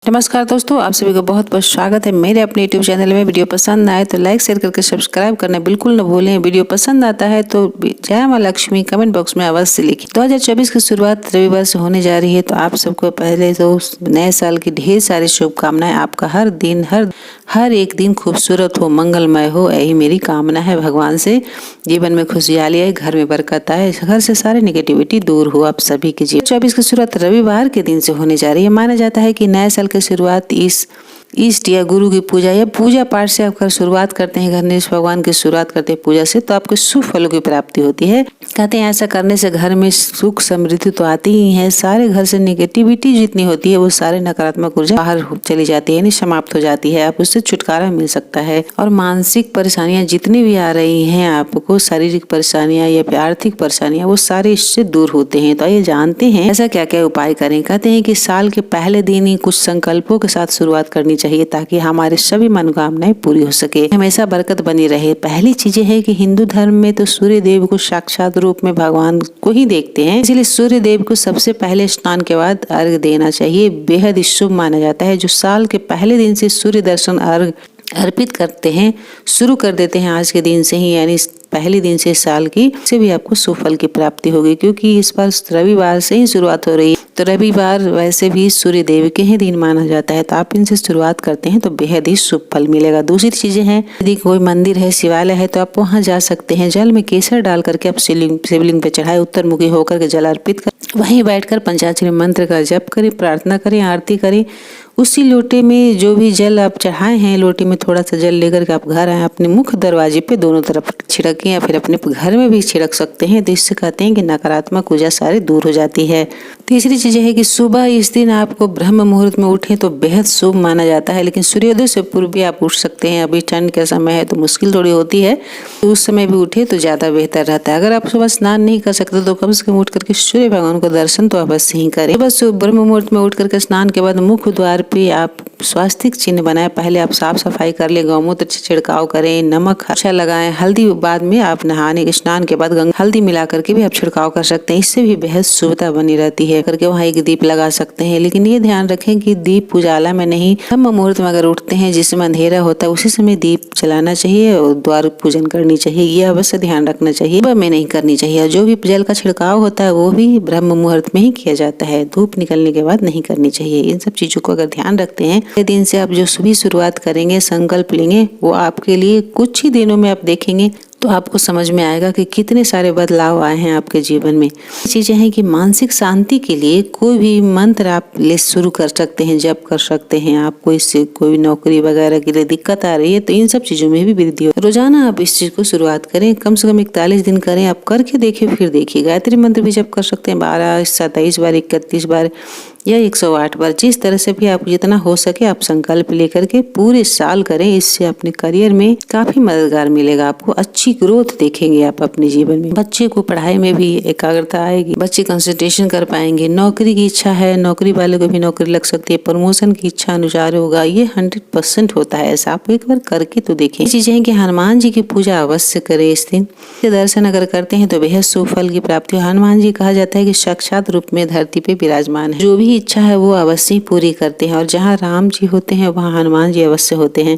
नमस्कार दोस्तों, आप सभी को बहुत बहुत स्वागत है मेरे अपने यूट्यूब चैनल में। वीडियो पसंद आए तो लाइक शेयर करके सब्सक्राइब करना बिल्कुल न भूलें। वीडियो पसंद आता है तो जय मां लक्ष्मी कमेंट बॉक्स में अवश्य लिखें। 2024 की शुरुआत रविवार से होने जा रही है, तो आप सबको पहले तो नए साल की ढेर सारी शुभकामनाएं। आपका हर दिन हर एक दिन खूबसूरत हो, मंगलमय हो, यही मेरी कामना है भगवान से। जीवन में खुशहाली आए, घर में बरकत आए, घर से सारे नेगेटिविटी दूर हो आप सभी के जीवन। 24 की शुरुआत रविवार के दिन से होने जा रही है। माना जाता है कि नए साल की शुरुआत इष्ट या गुरु की पूजा या पूजा पाठ से आप शुरुआत करते हैं, गणेश भगवान की शुरुआत करते हैं पूजा से, तो आपको शुभ फलों की प्राप्ति होती है। कहते हैं ऐसा करने से घर में सुख समृद्धि तो आती ही है, सारे घर से नेगेटिविटी जितनी होती है वो सारे नकारात्मक ऊर्जा बाहर चली जाती है, यानी समाप्त हो जाती है। आप उससे छुटकारा मिल सकता है। और मानसिक परेशानियां जितनी भी आ रही हैं, आपको शारीरिक परेशानियां या फिर आर्थिक परेशानियां, वो सारे इससे दूर होते हैं। तो ये जानते हैं ऐसा क्या क्या उपाय करें। कहते हैं कि साल के पहले दिन ही कुछ संकल्पों के साथ शुरुआत करनी चाहिए ताकि हमारे सभी मनोकामनाएं पूरी हो सके, हमेशा बरकत बनी रहे। पहली चीजें है कि हिंदू धर्म में तो सूर्य देव को साक्षात रूप में भगवान को ही देखते हैं, इसलिए सूर्य देव को सबसे पहले स्नान के बाद अर्घ्य देना चाहिए। बेहद ही शुभ माना जाता है। जो साल के पहले दिन से सूर्य दर्शन अर्घ्य अर्पित करते हैं, शुरू कर देते हैं आज के दिन से ही, यानी पहले दिन से साल की से भी आपको शुभ फल की प्राप्ति होगी, क्योंकि इस बार रविवार से ही शुरुआत हो रही है। तो रविवार वैसे भी सूर्य देव के ही दिन माना जाता है, तो आप इनसे शुरुआत करते हैं तो बेहद ही शुभ फल मिलेगा। दूसरी चीजें हैं, यदि कोई मंदिर है, शिवालय है, तो आप वहां जा सकते हैं। जल में केसर डाल करके आप शिवलिंग पे चढ़ाए, उत्तर मुखी होकर के जल अर्पित कर वहीं बैठकर पंचाक्षरी मंत्र का जप करें, प्रार्थना करें, आरती करें। उसी लोटे में जो भी जल आप चढ़ाए हैं, लोटे में थोड़ा सा जल लेकर के आप घर आए, अपने मुख्य दरवाजे पे दोनों तरफ छिड़कें या फिर अपने घर में भी छिड़क सकते हैं। तो इससे कहते हैं कि नकारात्मक ऊर्जा सारी दूर हो जाती है। तीसरी चीज है कि सुबह इस दिन आपको ब्रह्म मुहूर्त में उठे तो बेहद शुभ माना जाता है, लेकिन सूर्योदय से पूर्व भी आप उठ सकते हैं। अभी ठंड का समय है तो मुश्किल थोड़ी होती है, तो उस समय भी उठे तो ज्यादा बेहतर रहता है। अगर आप सुबह स्नान नहीं कर सकते तो कम से कम उठ करके सूर्य भगवान का दर्शन तो अवश्य ही करें। बस ब्रह्म मुहूर्त में उठ करके स्नान के बाद मुख्य द्वार पे आप स्वास्तिक चिन्ह बनाए। पहले आप साफ सफाई कर ले, गौमूत्र छिड़काव करें, नमक अच्छा लगाएं, हल्दी बाद में आप नहाने के स्नान के बाद हल्दी मिला करके भी आप छिड़काव कर सकते हैं। इससे भी बेहद शुभता बनी रहती है। करके वहाँ एक दीप लगा सकते हैं, लेकिन ये ध्यान रखें कि दीप उजाला में नहीं, ब्रह्म मुहूर्त में अगर उठते हैं जिसमें अंधेरा होता है उसी समय दीप जलाना चाहिए और द्वार पूजन करनी चाहिए। ये अवश्य ध्यान रखना चाहिए, सुबह में नहीं करनी चाहिए। जो भी जल का छिड़काव होता है वो भी ब्रह्म मुहूर्त में ही किया जाता है, धूप निकलने के बाद नहीं करनी चाहिए। इन सब चीजों को अगर ध्यान रखते हैं, दिन से आप जो सुबह शुरुआत करेंगे, संकल्प लेंगे, वो आपके लिए कुछ ही दिनों में आप देखेंगे तो आपको समझ में आएगा कि कितने सारे बदलाव आए हैं आपके जीवन में। चीजें हैं कि मानसिक शांति के लिए कोई भी मंत्र आप ले शुरू कर सकते हैं, जप कर सकते हैं। आपको इससे कोई नौकरी वगैरह के लिए दिक्कत आ रही है तो इन सब चीजों में भी वृद्धि हो। रोजाना आप इस चीज को शुरुआत करें, कम से कम 41 दिन करें। आप करके देखिए, फिर देखिए। गायत्री मंत्र भी जप कर सकते हैं 12, 27 बार, 31 बार या 108 बार, जिस तरह से भी आप जितना हो सके आप संकल्प लेकर के पूरे साल करें। इससे अपने करियर में काफी मददगार मिलेगा। आपको अच्छी ग्रोथ देखेंगे आप अपने जीवन में। बच्चे को पढ़ाई में भी एकाग्रता आएगी, बच्चे कंसंट्रेशन कर पाएंगे। नौकरी की इच्छा है, नौकरी वाले को भी नौकरी लग सकती है। प्रमोशन की इच्छा अनुसार होगा, ये 100% होता है। ऐसा आप एक बार करके तो देखें। चीजें हैं कि हनुमान जी की पूजा अवश्य करें इस दिन। दर्शन अगर करते हैं तो बेहद शुभ फल की प्राप्ति। हनुमान जी कहा जाता है कि साक्षात रूप में धरती पे विराजमान है, जो भी इच्छा है वो अवश्य पूरी करते हैं। और जहाँ राम जी होते हैं वहाँ हनुमान जी अवश्य होते हैं।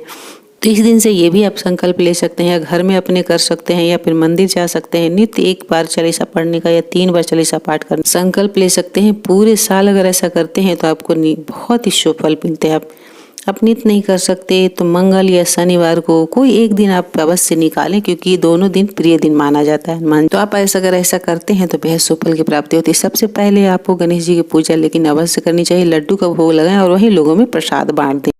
तो इस दिन से ये भी आप संकल्प ले सकते हैं, या घर में अपने कर सकते हैं, या फिर मंदिर जा सकते हैं। नित्य 1 बार चालीसा पढ़ने का या 3 बार चालीसा पाठ करने संकल्प ले सकते हैं। पूरे साल अगर ऐसा करते हैं तो आपको बहुत ही शुभ फल मिलते हैं। आप नित्य नहीं कर सकते तो मंगल या शनिवार को कोई एक दिन आप अवश्य निकालें, क्योंकि ये दोनों दिन प्रिय दिन माना जाता है। तो आप अगर ऐसा करते हैं तो बेहद शुभ फल की प्राप्ति होती है। सबसे पहले आपको गणेश जी की पूजा लेकिन अवश्य करनी चाहिए। लड्डू का भोग लगाएं और वही लोगों में प्रसाद बांट दें।